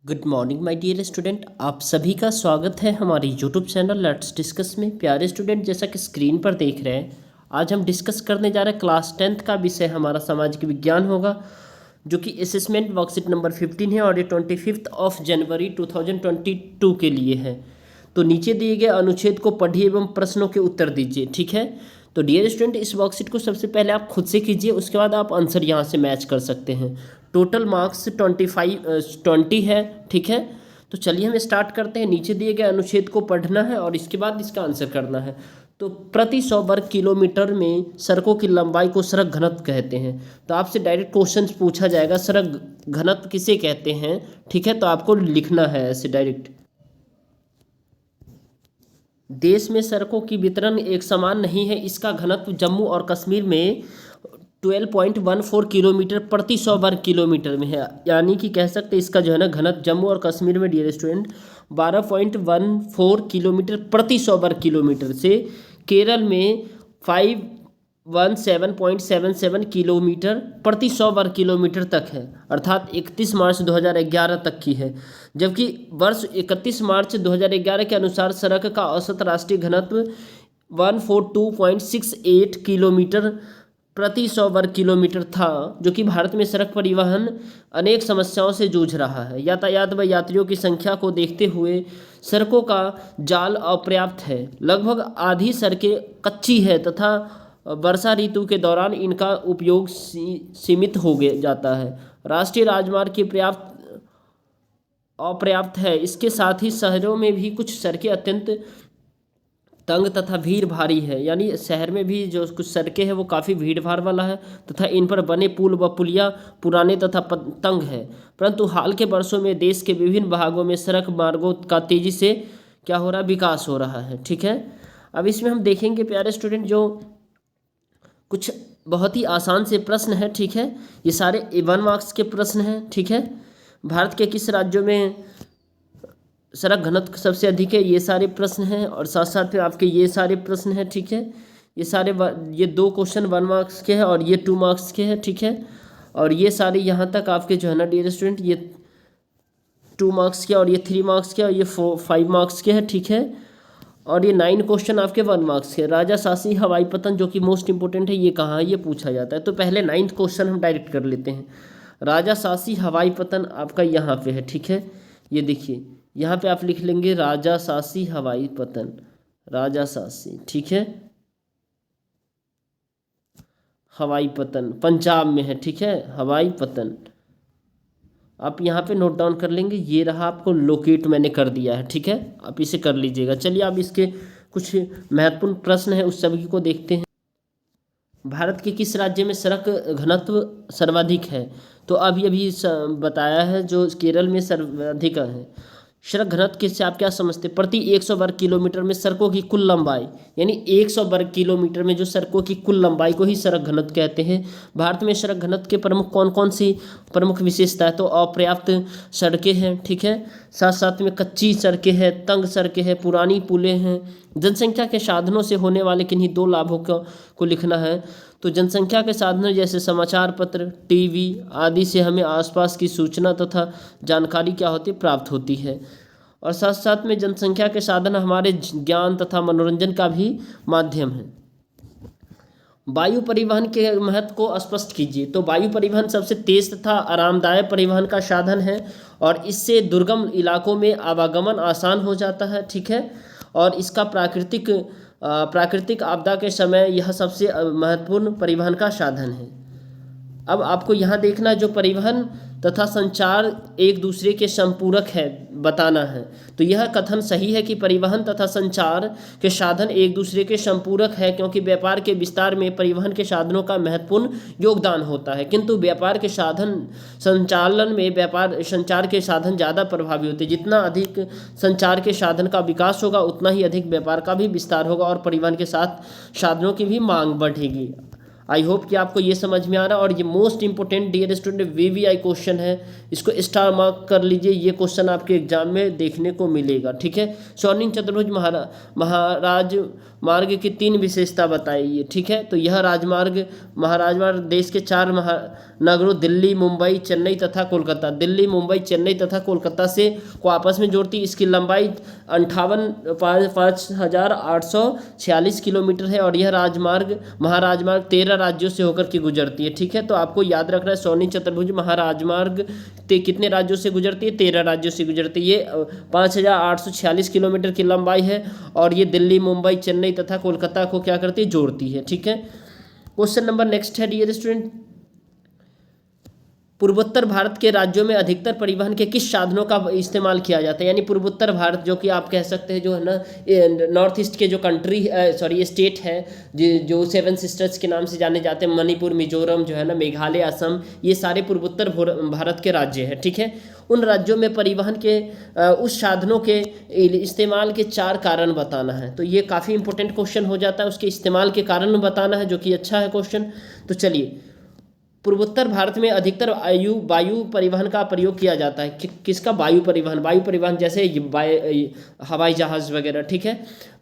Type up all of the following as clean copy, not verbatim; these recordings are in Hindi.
Good morning my dear student, आप सभी का स्वागत है हमारे यूट्यूब चैनल लेट्स डिस्कस में। प्यारे स्टूडेंट, जैसा कि स्क्रीन पर देख रहे हैं, आज हम डिस्कस करने जा रहे हैं क्लास 10th का विषय हमारा सामाजिक विज्ञान होगा, जो कि असेसमेंट वर्कशीट नंबर 15 है और ये 25 जनवरी 2022 के लिए है। तो नीचे दिए गए अनुच्छेद को पढ़िए एवं प्रश्नों के उत्तर दीजिए। ठीक है, तो डियर स्टूडेंट, इस वर्कशीट को सबसे पहले आप खुद से कीजिए, उसके बाद आप आंसर यहाँ से मैच कर सकते हैं। टोटल मार्क्स 20 है। ठीक है, तो चलिए हम स्टार्ट करते हैं। नीचे दिए गए अनुच्छेद को पढ़ना है और इसके बाद इसका आंसर करना है। तो प्रति 100 वर्ग किलोमीटर में सड़कों की लंबाई को सड़क घनत्व कहते हैं। तो आपसे डायरेक्ट क्वेश्चन पूछा जाएगा, सड़क घनत्व किसे कहते हैं। ठीक है, तो आपको लिखना है ऐसे डायरेक्ट। देश में सड़कों की वितरण एक समान नहीं है, इसका घनत्व जम्मू और कश्मीर में 12.14 किलोमीटर प्रति 100 वर्ग किलोमीटर में है। यानी कि कह सकते हैं इसका जो है ना घनत्व जम्मू और कश्मीर में डियर स्टूडेंट 12.14 किलोमीटर प्रति 100 वर्ग किलोमीटर से केरल में 517.77 किलोमीटर प्रति 100 वर्ग किलोमीटर तक है, अर्थात 31 मार्च 2011 तक की है। जबकि वर्ष 31 मार्च 2011 के अनुसार सड़क का औसत राष्ट्रीय घनत्व 142.68 किलोमीटर प्रति 100 वर्ग किलोमीटर था, जो कि भारत में सड़क परिवहन अनेक समस्याओं से जूझ रहा है। यातायात व यात्रियों की संख्या को देखते हुए सड़कों का जाल अपर्याप्त है। लगभग आधी सड़कें कच्ची है तथा वर्षा ऋतु के दौरान इनका उपयोग सीमित हो जाता है। राष्ट्रीय राजमार्ग की अपर्याप्त है। इसके साथ ही शहरों में भी कुछ सड़कें अत्यंत तंग तथा भीड़ भारी है। यानी शहर में भी जो कुछ सड़कें हैं वो काफ़ी भीड़ भाड़ वाला है तथा इन पर बने पुल व पुलिया पुराने तथा तंग है। परंतु हाल के वर्षों में देश के विभिन्न भागों में सड़क मार्गों का तेज़ी से क्या हो रहा है, विकास हो रहा है। ठीक है, अब इसमें हम देखेंगे प्यारे स्टूडेंट, जो कुछ बहुत ही आसान से प्रश्न है। ठीक है, ये सारे 1 मार्क्स के प्रश्न हैं। ठीक है, भारत के किस राज्यों में सड़क घनत्व सबसे अधिक है, ये सारे प्रश्न हैं। और साथ साथ में आपके ये सारे प्रश्न हैं। ठीक है, ये 2 क्वेश्चन 1 मार्क्स के हैं और ये 2 मार्क्स के हैं। ठीक है, और ये सारे यहाँ तक आपके जो है ना डियर स्टूडेंट, ये 2 मार्क्स के और ये 3 मार्क्स के और ये 5 मार्क्स के हैं। ठीक है, और ये 9 क्वेश्चन आपके 1 मार्क्स के। राजा शासी हवाई पतन, जो कि मोस्ट इंपोर्टेंट है, ये कहाँ है, ये पूछा जाता है। तो पहले 9th क्वेश्चन हम डायरेक्ट कर लेते हैं। राजा शासी हवाई पतन आपका यहाँ पे है। ठीक है, ये देखिए यहाँ पे आप लिख लेंगे राजा शासी हवाई पतन, राजा शासी। ठीक है, हवाई पतन पंजाब में है। ठीक है, हवाई पतन आप यहाँ पे नोट डाउन कर लेंगे। ये रहा, आपको लोकेट मैंने कर दिया है। ठीक है, आप इसे कर लीजिएगा। चलिए अब इसके कुछ महत्वपूर्ण प्रश्न हैं, उस सभी को देखते हैं। भारत के किस राज्य में सड़क घनत्व सर्वाधिक है? तो अभी अभी बताया है, जो केरल में सर्वाधिक है। सड़क घनत्व के से आप क्या समझते हैं? प्रति 100 वर्ग किलोमीटर में सड़कों की कुल लंबाई, यानी 100 वर्ग किलोमीटर में जो सड़कों की कुल लंबाई को ही सड़क घनत्व कहते हैं। भारत में सड़क घनत्व के प्रमुख कौन कौन सी प्रमुख विशेषता है? तो अपर्याप्त सड़कें हैं। ठीक है, साथ साथ में कच्ची सड़कें हैं, तंग सड़कें हैं, पुरानी पुलें हैं। जनसंख्या के साधनों से होने वाले किन्हीं 2 लाभों को लिखना है। तो जनसंख्या के साधनों जैसे समाचार पत्र, टीवी आदि से हमें आसपास की सूचना तथा जानकारी क्या होती है, प्राप्त होती है। और साथ साथ में जनसंख्या के साधन हमारे ज्ञान तथा मनोरंजन का भी माध्यम है। वायु परिवहन के महत्व को स्पष्ट कीजिए। तो वायु परिवहन सबसे तेज तथा आरामदायक परिवहन का साधन है और इससे दुर्गम इलाकों में आवागमन आसान हो जाता है। ठीक है, और इसका प्राकृतिक आपदा के समय यह सबसे महत्वपूर्ण परिवहन का साधन है। अब आपको यहाँ देखना, जो परिवहन तथा संचार एक दूसरे के संपूरक है बताना है। तो यह कथन सही है कि परिवहन तथा संचार के साधन एक दूसरे के संपूरक है, क्योंकि व्यापार के विस्तार में परिवहन के साधनों का महत्वपूर्ण योगदान होता है, किंतु व्यापार के साधन संचालन में संचार के साधन ज़्यादा प्रभावी होते हैं। जितना अधिक संचार के साधन का विकास होगा उतना ही अधिक व्यापार का भी विस्तार होगा और परिवहन के साथ साधनों की भी मांग बढ़ेगी। आई होप कि आपको ये समझ में आ रहा है। और ये most important dear student VVI question है, इसको स्टार मार्क कर लीजिए। ये क्वेश्चन आपके एग्जाम में देखने को मिलेगा। ठीक है, स्वर्णिम चतुर्भुज मार्ग की 3 विशेषता बताइए, ठीक है। तो यह राजमार्ग महाराजमार्ग देश के 4 महानगरों दिल्ली, मुंबई, चेन्नई तथा कोलकाता, दिल्ली, मुंबई, चेन्नई तथा कोलकाता से को आपस में जोड़ती है। इसकी लंबाई 58,546 किलोमीटर है और यह राजमार्ग महाराजमार्ग 13 राज्यों से होकर के गुजरती है, ठीक है। तो आपको याद रखना है सोनी चतुर्भुज महाराजमार्ग कितने राज्यों से गुजरती है, 13 राज्यों से गुजरती है। ये 5,846 किलोमीटर की लंबाई है और ये दिल्ली, मुंबई, चेन्नई तथा कोलकाता को क्या करती है, जोड़ती है, ठीक है। क्वेश्चन नंबर नेक्स्ट है डियर स्टूडेंट, पूर्वोत्तर भारत के राज्यों में अधिकतर परिवहन के किस साधनों का इस्तेमाल किया जाता है। यानी पूर्वोत्तर भारत जो कि आप कह सकते हैं जो है ना नॉर्थ ईस्ट के जो कंट्री सॉरी स्टेट है जो 7 सिस्टर्स के नाम से जाने जाते हैं, मणिपुर, मिजोरम जो है ना, मेघालय, असम, ये सारे पूर्वोत्तर भारत के राज्य हैं, ठीक है। उन राज्यों में परिवहन के उस साधनों के इस्तेमाल के 4 कारण बताना है। तो ये काफ़ी इंपॉर्टेंट क्वेश्चन हो जाता है, उसके इस्तेमाल के कारण बताना है, जो कि अच्छा है क्वेश्चन। तो चलिए, पूर्वोत्तर भारत में अधिकतर वायु परिवहन का प्रयोग किया जाता है। किसका? वायु परिवहन जैसे हवाई जहाज़ वगैरह, ठीक है।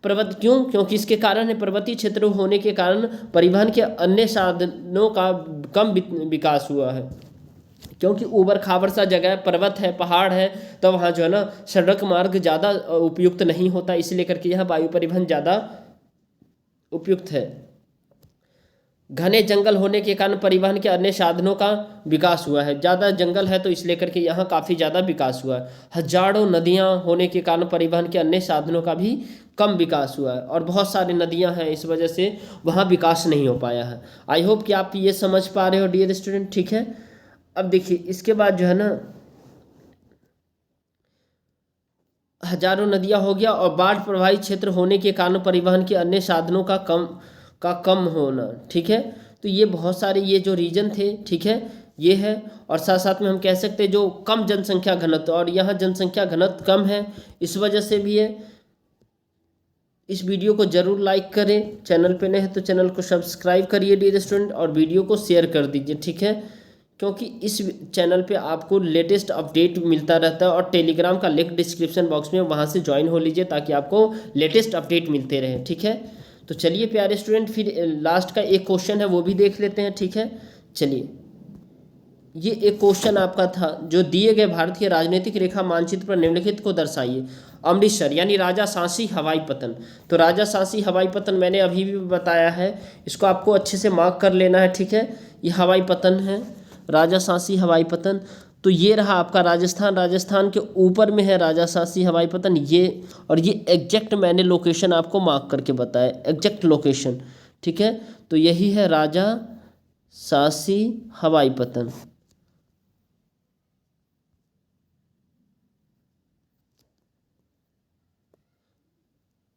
क्योंकि इसके कारण है पर्वतीय क्षेत्र होने के कारण परिवहन के अन्य साधनों का कम विकास हुआ है। क्योंकि ऊबड़ खाबड़ सा जगह है, पर्वत है, पहाड़ है, तो वहाँ जो है ना सड़क मार्ग ज़्यादा उपयुक्त नहीं होता, इसलिए करके यह वायु परिवहन ज़्यादा उपयुक्त है। घने जंगल होने के कारण परिवहन के अन्य साधनों का विकास हुआ है। ज़्यादा जंगल है तो इसलिए करके यहाँ काफ़ी ज़्यादा विकास हुआ है। हजारों नदियाँ होने के कारण परिवहन के अन्य साधनों का भी कम विकास हुआ है और बहुत सारी नदियाँ हैं, इस वजह से वहाँ विकास नहीं हो पाया है। आई होप कि आप ये समझ पा रहे हो डियर स्टूडेंट, ठीक है। अब देखिए इसके बाद जो है ना हजारों नदियाँ हो गया और बाढ़ प्रभावित क्षेत्र होने के कारण परिवहन के अन्य साधनों का कम होना, ठीक है। तो ये बहुत सारे ये जो रीजन थे, ठीक है, ये है। और साथ साथ में हम कह सकते हैं जो कम जनसंख्या घनत्व, और यहाँ जनसंख्या घनत्व कम है, इस वजह से भी है। इस वीडियो को जरूर लाइक करें, चैनल पे नए हैं तो चैनल को सब्सक्राइब करिए डियर स्टूडेंट, और वीडियो को शेयर कर दीजिए, ठीक है। क्योंकि इस चैनल पे आपको लेटेस्ट अपडेट मिलता रहता है और टेलीग्राम का लिंक डिस्क्रिप्शन बॉक्स में, वहाँ से ज्वाइन हो लीजिए ताकि आपको लेटेस्ट अपडेट मिलते रहे, ठीक है। तो चलिए प्यारे स्टूडेंट, फिर लास्ट का एक क्वेश्चन है वो भी देख लेते हैं, ठीक है। चलिए, ये एक क्वेश्चन आपका था, जो दिए गए भारत के राजनीतिक रेखा मानचित्र पर निम्नलिखित को दर्शाइए। अमृतसर यानी राजा सांसी हवाई पतन। तो राजा सांसी हवाई पतन मैंने अभी भी बताया है, इसको आपको अच्छे से मार्क कर लेना है, ठीक है। ये हवाई पतन है, राजा सांसी हवाई पतन। तो ये रहा आपका राजस्थान के ऊपर में है राजा सांसी हवाई पतन, ये। और ये एग्जैक्ट मैंने लोकेशन आपको मार्क करके बताया, एग्जैक्ट लोकेशन, ठीक है। तो यही है राजा सांसी हवाई पतन,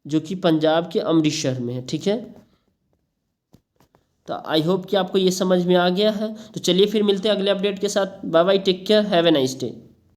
जो कि पंजाब के अमृतसर में है, ठीक है। तो आई होप कि आपको ये समझ में आ गया है। तो चलिए फिर मिलते हैं अगले अपडेट के साथ। Bye bye, take care, have a nice day.